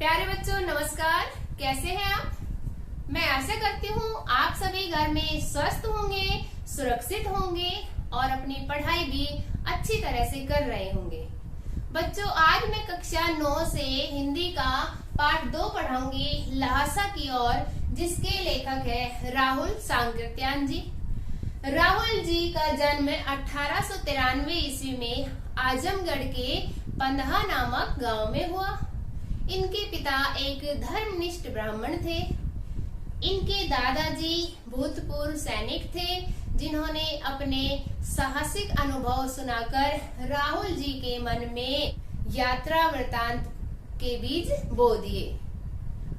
प्यारे बच्चों नमस्कार। कैसे हैं आप? मैं आशा करती हूँ आप सभी घर में स्वस्थ होंगे, सुरक्षित होंगे और अपनी पढ़ाई भी अच्छी तरह से कर रहे होंगे। बच्चों आज मैं कक्षा 9 से हिंदी का पाठ 2 पढ़ाऊंगी लहासा की ओर, जिसके लेखक है राहुल सांकृत्यायन जी। राहुल जी का जन्म 1893 ईस्वी में आजमगढ़ के पंदहा नामक गांव में हुआ। इनके पिता एक धर्मनिष्ठ ब्राह्मण थे। इनके दादाजी भूतपूर्व सैनिक थे, जिन्होंने अपने साहसिक अनुभव सुनाकर राहुल जी के मन में यात्रा वृतांत के बीज बो दिए।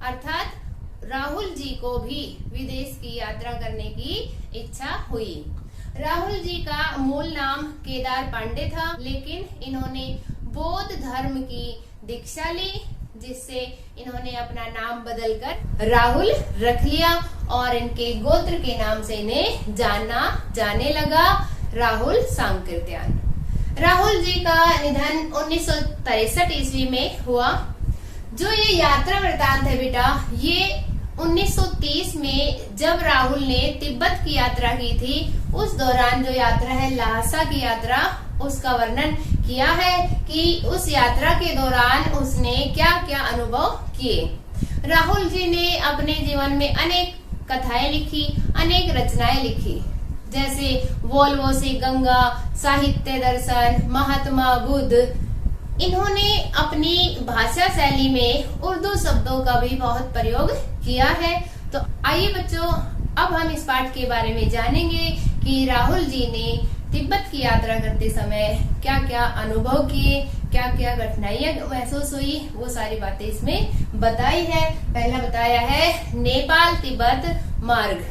अर्थात राहुल जी को भी विदेश की यात्रा करने की इच्छा हुई। राहुल जी का मूल नाम केदार पांडे था, लेकिन इन्होंने बौद्ध धर्म की दीक्षा ली, जिससे इन्होंने अपना नाम बदलकर राहुल रख लिया और इनके गोत्र के नाम से इन्हें जाना जाने लगा, राहुल सांकृत्यायन। राहुल जी का निधन 1963 ईस्वी में हुआ। जो ये यात्रा वृतांत है बेटा, ये 1930 में जब राहुल ने तिब्बत की यात्रा की थी, उस दौरान जो यात्रा है लहासा की यात्रा, उसका वर्णन किया है कि उस यात्रा के दौरान उसने क्या क्या अनुभव किए। राहुल जी ने अपने जीवन में अनेक कथाएं लिखी, अनेक रचनाएं लिखी, जैसे वोल्वो से गंगा, साहित्य दर्शन, महात्मा बुद्ध। इन्होंने अपनी भाषा शैली में उर्दू शब्दों का भी बहुत प्रयोग किया है। तो आइए बच्चों, अब हम इस पाठ के बारे में जानेंगे कि राहुल जी ने तिब्बत की यात्रा करते समय क्या क्या अनुभव किए, क्या क्या कठिनाइयां महसूस हुई, वो सारी बातें इसमें बताई है। पहला बताया है नेपाल तिब्बत मार्ग।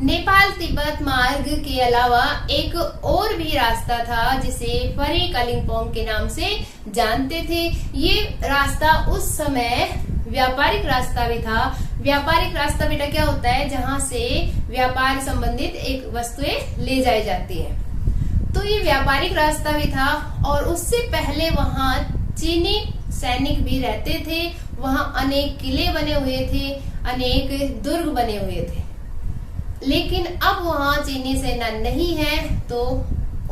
नेपाल तिब्बत मार्ग के अलावा एक और भी रास्ता था, जिसे फरी कलिंपोंग के नाम से जानते थे। ये रास्ता उस समय व्यापारिक रास्ता भी था। व्यापारिक रास्ता बेटा क्या होता है? जहाँ से व्यापार संबंधित एक वस्तुएं ले जाई जाती है। तो ये व्यापारिक रास्ता भी था, और उससे पहले वहाँ चीनी सैनिक भी रहते थे। वहाँ अनेक किले बने हुए थे, अनेक दुर्ग बने हुए थे। लेकिन अब वहाँ चीनी सेना नहीं है, तो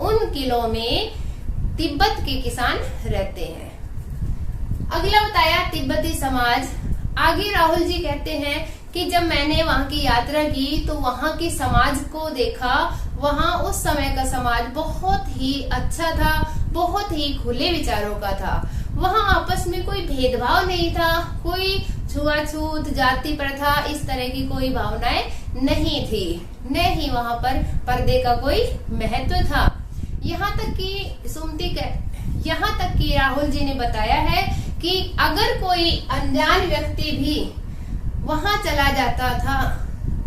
उन किलों में तिब्बत के किसान रहते हैं। अगला बताया तिब्बती समाज। आगे राहुल जी कहते हैं कि जब मैंने वहाँ की यात्रा की तो वहाँ के समाज को देखा। वहाँ उस समय का समाज बहुत ही अच्छा था, बहुत ही खुले विचारों का था। वहाँ आपस में कोई भेदभाव नहीं था, कोई छुआछूत, जाति प्रथा, इस तरह की कोई भावनाएं नहीं थी, न ही वहाँ पर पर्दे का कोई महत्व था। यहाँ तक कि राहुल जी ने बताया है कि अगर कोई अनजान व्यक्ति भी वहाँ चला जाता था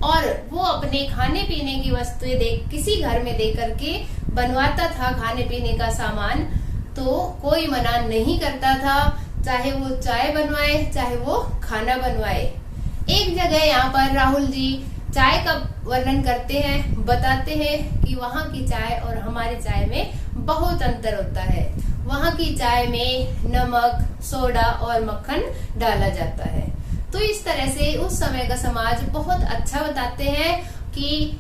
और वो अपने खाने पीने की वस्तुएं किसी घर में दे करके बनवाता था खाने पीने का सामान, तो कोई मना नहीं करता था, चाहे वो चाय बनवाए, चाहे वो खाना बनवाए। एक जगह यहाँ पर राहुल जी चाय का वर्णन करते हैं, बताते हैं कि वहाँ की चाय और हमारे चाय में बहुत अंतर होता है। वहाँ की चाय में नमक, सोडा और मक्खन डाला जाता है। तो इस तरह से उस समय का समाज बहुत अच्छा बताते हैं कि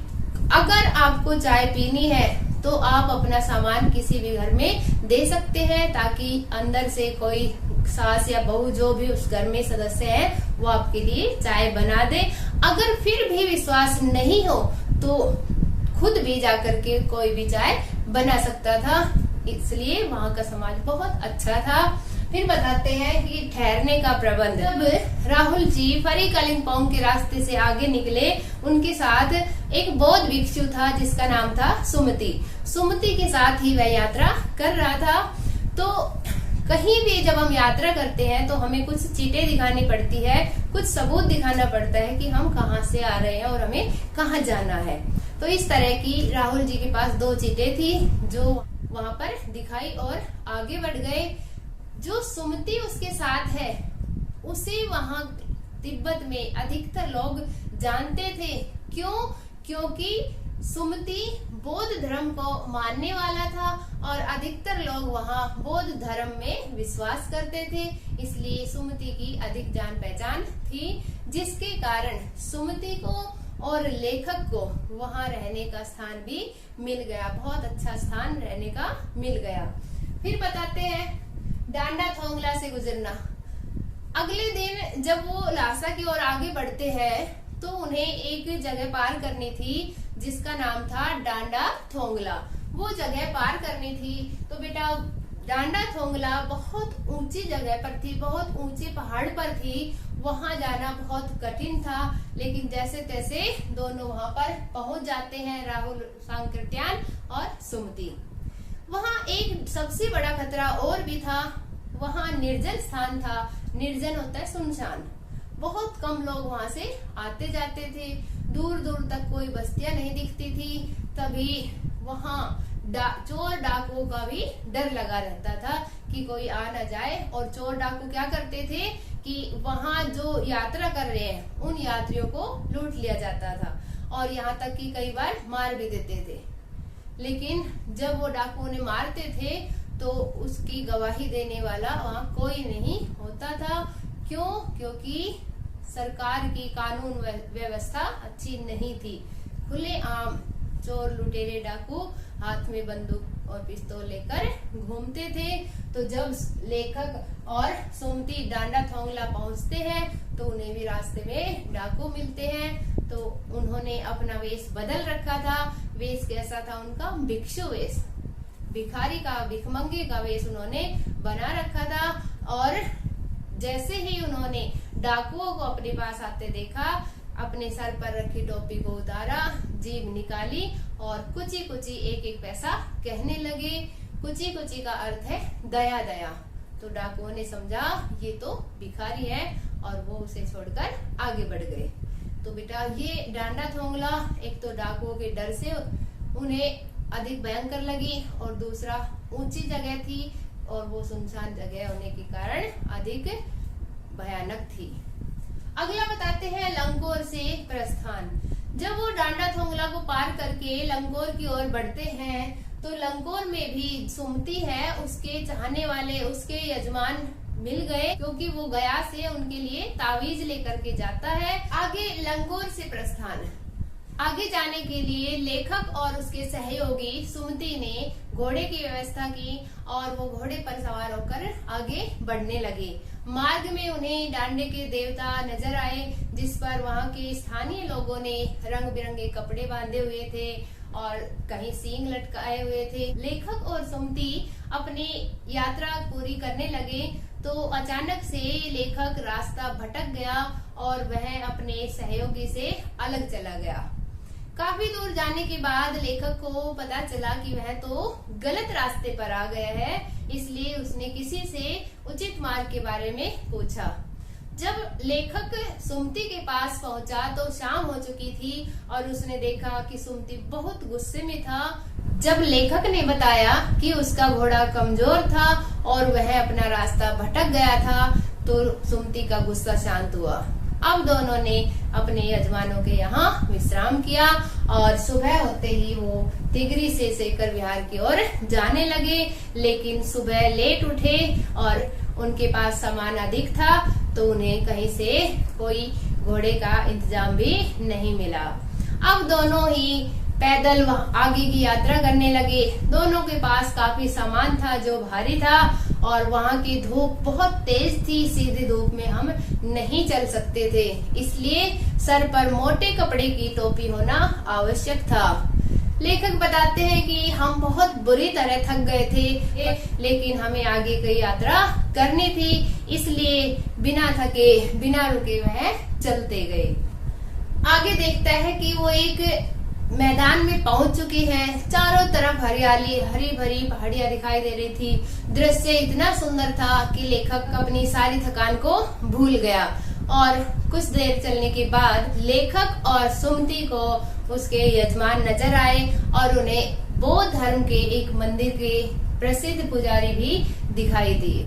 अगर आपको चाय पीनी है तो आप अपना सामान किसी भी घर में दे सकते हैं, ताकि अंदर से कोई सास या बहू जो भी उस घर में सदस्य है वो आपके लिए चाय बना दे। अगर फिर भी विश्वास नहीं हो तो खुद भी जाकर के कोई भी चाय बना सकता था। इसलिए वहाँ का समाज बहुत अच्छा था। फिर बताते हैं कि ठहरने का प्रबंध। जब राहुल जी फरी कलिंपोंग के रास्ते से आगे निकले, उनके साथ एक बौद्ध भिक्षु था जिसका नाम था सुमति। सुमति के साथ ही वह यात्रा कर रहा था। तो कहीं भी जब हम यात्रा करते हैं तो हमें कुछ चीटें दिखानी पड़ती है, कुछ सबूत दिखाना पड़ता है कि हम कहाँ से आ रहे हैं और हमें कहाँ जाना है। तो इस तरह की राहुल जी के पास 2 चीटें थी, जो वहां पर दिखाई और आगे बढ़ गए। जो सुमति उसके साथ है, उसे वहां तिब्बत में अधिकतर लोग जानते थे। क्यों? क्योंकि सुमति बौद्ध धर्म को मानने वाला था और अधिकतर लोग वहाँ बौद्ध धर्म में विश्वास करते थे। इसलिए सुमति की अधिक जान पहचान थी, जिसके कारण सुमति को और लेखक को वहां रहने का स्थान भी मिल गया, बहुत अच्छा स्थान रहने का मिल गया। फिर बताते हैं डांडा थोंगला से गुजरना। अगले दिन जब वो लासा की ओर आगे बढ़ते हैं तो उन्हें एक जगह पार करनी थी जिसका नाम था डांडा थोंगला। वो जगह पार करनी थी तो बेटा डांडा थोंगला बहुत ऊंची जगह पर थी, बहुत ऊंचे पहाड़ पर थी, वहां जाना बहुत कठिन था। लेकिन जैसे तैसे दोनों वहां पर पहुंच जाते हैं, राहुल सांकृत्यान और सुमति। वहां एक सबसे बड़ा खतरा और भी था, वहां निर्जन स्थान था। निर्जन होता है सुनसान, बहुत कम लोग वहां से आते जाते थे, दूर दूर तक कोई बस्तियां नहीं दिखती थी। तभी वहां चोर डाकुओं का भी डर लगा रहता था कि कोई आ न जाए। और चोर डाकू क्या करते थे कि वहां जो यात्रा कर रहे हैं उन यात्रियों को लूट लिया जाता था और यहाँ तक कि कई बार मार भी देते थे। लेकिन जब वो डाकुओं ने मारते थे तो उसकी गवाही देने वाला वहां कोई नहीं होता था। क्यों? क्योंकि सरकार की कानून व्यवस्था अच्छी नहीं थी। खुले आम चोर लुटेरे डाकू हाथ में बंदूक और पिस्तौल लेकर घूमते थे। तो जब लेखक और सुमति डांडा थोंगला पहुंचते हैं तो उन्हें भी रास्ते में डाकू मिलते हैं। तो उन्होंने अपना वेश बदल रखा था। वेश कैसा था उनका? भिक्षु वेश, भिखारी का, भिखमंगे का वेश उन्होंने बना रखा था। और जैसे ही उन्होंने डाकुओं को अपने पास आते देखा, अपने सर पर रखी टोपी को उतारा, जीभ निकाली और कुची कुची एक एक पैसा कहने लगे। कुची कुची का अर्थ है दया दया। तो डाकुओं ने समझा ये तो भिखारी है और वो उसे छोड़कर आगे बढ़ गए। तो बेटा ये डांडा थोंगला एक तो डाकुओं के डर से उन्हें अधिक भयंकर लगी और दूसरा ऊंची जगह थी और वो सुनसान जगह होने के कारण अधिक भयानक थी। अगला बताते हैं लंगोर से प्रस्थान। जब वो डांडा थोंगला को पार करके लंगोर की ओर बढ़ते हैं तो लंगोर में भी सुमति है, उसके चाहने वाले, उसके यजमान मिल गए, क्योंकि वो गया से उनके लिए तावीज लेकर के जाता है। आगे लंगोर से प्रस्थान। आगे जाने के लिए लेखक और उसके सहयोगी सुमति ने घोड़े की व्यवस्था की और वो घोड़े पर सवार होकर आगे बढ़ने लगे। मार्ग में उन्हें डांडे के देवता नजर आए, जिस पर वहां के स्थानीय लोगों ने रंग बिरंगे कपड़े बांधे हुए थे और कहीं सींग लटकाए हुए थे। लेखक और सुमति अपनी यात्रा पूरी करने लगे तो अचानक से लेखक रास्ता भटक गया और वह अपने सहयोगी से अलग चला गया। काफी दूर जाने के बाद लेखक को पता चला कि वह तो गलत रास्ते पर आ गया है, इसलिए उसने किसी से उचित मार्ग के बारे में पूछा। जब लेखक सुमति के पास पहुंचा तो शाम हो चुकी थी और उसने देखा कि सुमति बहुत गुस्से में था। जब लेखक ने बताया कि उसका घोड़ा कमजोर था और वह अपना रास्ता भटक गया था तो सुमति का गुस्सा शांत हुआ। अब दोनों ने अपने यजमानों के यहाँ विश्राम किया और सुबह होते ही वो तिगरी से सेकर विहार की ओर जाने लगे। लेकिन सुबह लेट उठे और उनके पास सामान अधिक था तो उन्हें कहीं से कोई घोड़े का इंतजाम भी नहीं मिला। अब दोनों ही पैदल आगे की यात्रा करने लगे। दोनों के पास काफी सामान था जो भारी था और वहां की धूप बहुत तेज थी, सीधी धूप में हम नहीं चल सकते थे, इसलिए सर पर मोटे कपड़े की टोपी होना आवश्यक था। लेखक बताते हैं कि हम बहुत बुरी तरह थक गए थे, लेकिन हमें आगे की यात्रा करनी थी, इसलिए बिना थके बिना रुके वह चलते गए। आगे देखता है कि वो एक मैदान में पहुंच चुकी है। चारों तरफ हरियाली, हरी भरी पहाड़ियां दिखाई दे रही थी। दृश्य इतना सुंदर था कि लेखक अपनी सारी थकान को भूल गया और कुछ देर चलने के बाद लेखक और सुमति को उसके यजमान नजर आए और उन्हें बौद्ध धर्म के एक मंदिर के प्रसिद्ध पुजारी भी दिखाई दिए।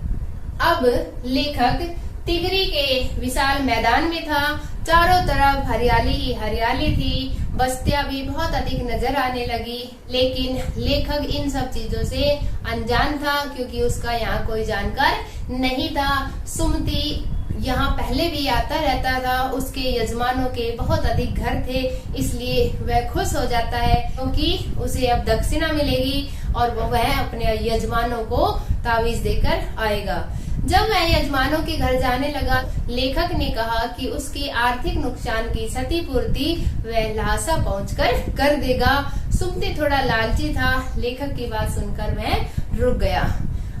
अब लेखक तिगरी के विशाल मैदान में था। चारों तरफ हरियाली ही हरियाली थी, बस्तियां भी बहुत अधिक नजर आने लगी। लेकिन लेखक इन सब चीजों से अनजान था क्योंकि उसका यहाँ कोई जानकार नहीं था। सुमति यहाँ पहले भी आता रहता था, उसके यजमानों के बहुत अधिक घर थे, इसलिए वह खुश हो जाता है क्योंकि उसे अब दक्षिणा मिलेगी और वह अपने यजमानों को तावीज देकर आएगा। जब वह यजमानों के घर जाने लगा, लेखक ने कहा कि उसकी आर्थिक नुकसान की क्षतिपूर्ति वह लहासा पहुंचकर कर देगा। सुमति थोड़ा लालची था, लेखक की बात सुनकर वह रुक गया।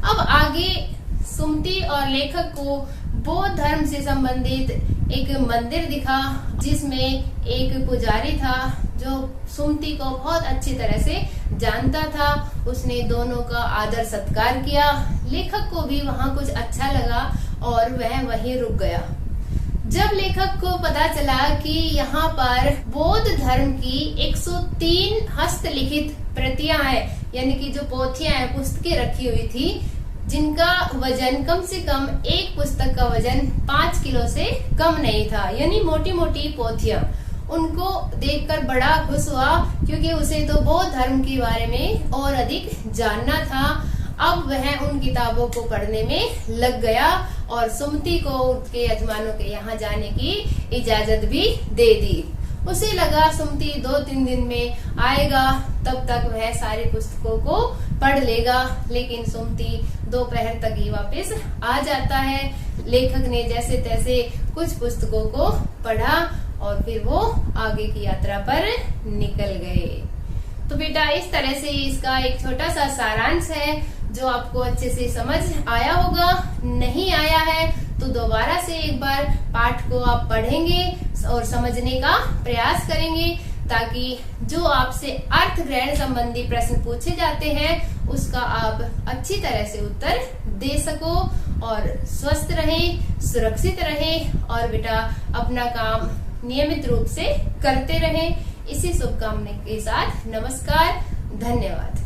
अब आगे सुमति और लेखक को बौद्ध धर्म से संबंधित एक मंदिर दिखा, जिसमें एक पुजारी था जो सुमति को बहुत अच्छी तरह से जानता था। उसने दोनों का आदर सत्कार किया। लेखक को भी वहाँ कुछ अच्छा लगा और वह वहीं रुक गया। जब लेखक को पता चला कि यहाँ पर बौद्ध धर्म की 103 हस्तलिखित प्रतियां हैं, यानी कि जो पोथियां हैं, पुस्तकें रखी हुई थी, जिनका वजन कम से कम एक पुस्तक का वजन 5 किलो से कम नहीं था, यानी मोटी मोटी पोथियां, उनको देखकर बड़ा खुश हुआ क्योंकि उसे तो बौद्ध धर्म के बारे में और अधिक जानना था। अब वह उन किताबों को पढ़ने में लग गया और सुमति को उसके यजमानों के यहाँ जाने की इजाजत भी दे दी। उसे लगा सुमति 2-3 दिन में आएगा, तब तक वह सारी पुस्तकों को पढ़ लेगा, लेकिन सुमति दोपहर तक ही वापस आ जाता है। लेखक ने जैसे तैसे कुछ पुस्तकों को पढ़ा और फिर वो आगे की यात्रा पर निकल गए। तो बेटा, इस तरह से इसका एक छोटा सा सारांश है जो आपको अच्छे से समझ आया होगा। नहीं आया है तो दोबारा से एक बार पाठ को आप पढ़ेंगे और समझने का प्रयास करेंगे, ताकि जो आपसे अर्थ ग्रहण संबंधी प्रश्न पूछे जाते हैं उसका आप अच्छी तरह से उत्तर दे सको और स्वस्थ रहें, सुरक्षित रहें और बेटा अपना काम नियमित रूप से करते रहें। इसी शुभकामना के साथ नमस्कार, धन्यवाद।